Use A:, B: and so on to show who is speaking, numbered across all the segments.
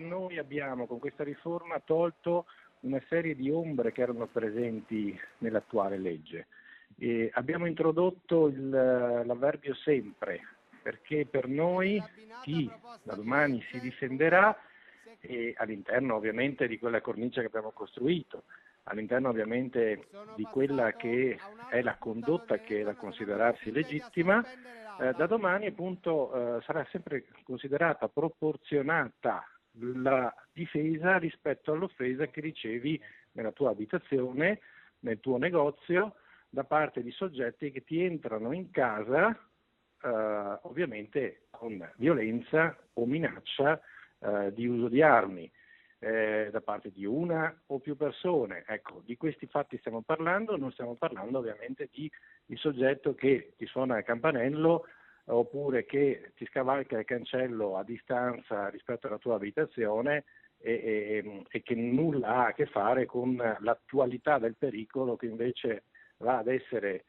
A: Noi abbiamo con questa riforma tolto una serie di ombre che erano presenti nell'attuale legge. E abbiamo introdotto l'avverbio sempre, perché per noi chi da domani si difenderà, all'interno ovviamente di quella cornice che abbiamo costruito, all'interno ovviamente di quella che è la condotta che è da considerarsi legittima, da domani appunto sarà sempre considerata proporzionata la difesa rispetto all'offesa che ricevi nella tua abitazione, nel tuo negozio, da parte di soggetti che ti entrano in casa ovviamente con violenza o minaccia di uso di armi da parte di una o più persone. Ecco, di questi fatti stiamo parlando, non stiamo parlando ovviamente di soggetto che ti suona il campanello oppure che ti scavalca il cancello a distanza rispetto alla tua abitazione e che nulla ha a che fare con l'attualità del pericolo che invece va ad essere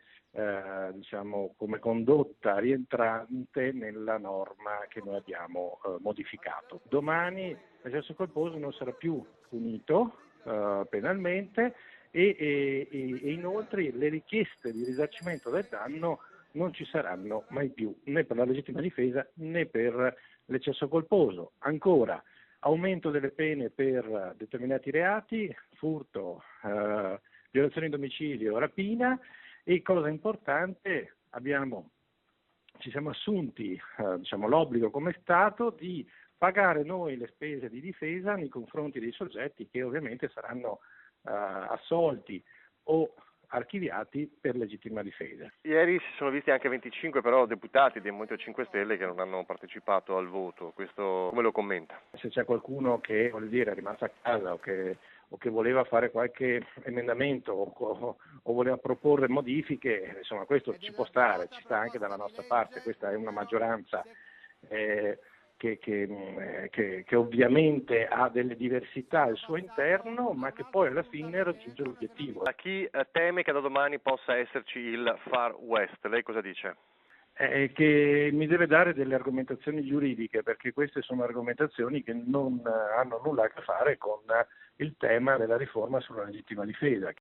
A: come condotta rientrante nella norma che noi abbiamo modificato. Domani l'eccesso colposo non sarà più punito penalmente e inoltre le richieste di risarcimento del danno non ci saranno mai più, né per la legittima difesa né per l'eccesso colposo. Ancora, aumento delle pene per determinati reati, furto, violazione di domicilio, rapina e, cosa importante, ci siamo assunti l'obbligo come Stato di pagare noi le spese di difesa nei confronti dei soggetti che ovviamente saranno assolti o archiviati per legittima difesa.
B: Ieri si sono visti anche 25 però deputati del Movimento 5 Stelle che non hanno partecipato al voto, questo come lo commenta?
A: Se c'è qualcuno che è rimasto a casa o che voleva fare qualche emendamento o voleva proporre modifiche, insomma questo ci può stare, ci sta anche dalla nostra parte, questa è una maggioranza che ovviamente ha delle diversità al suo interno, ma che poi alla fine raggiunge l'obiettivo.
B: A chi teme che da domani possa esserci il Far West, lei cosa dice?
A: Che mi deve dare delle argomentazioni giuridiche, perché queste sono argomentazioni che non hanno nulla a che fare con il tema della riforma sulla legittima difesa.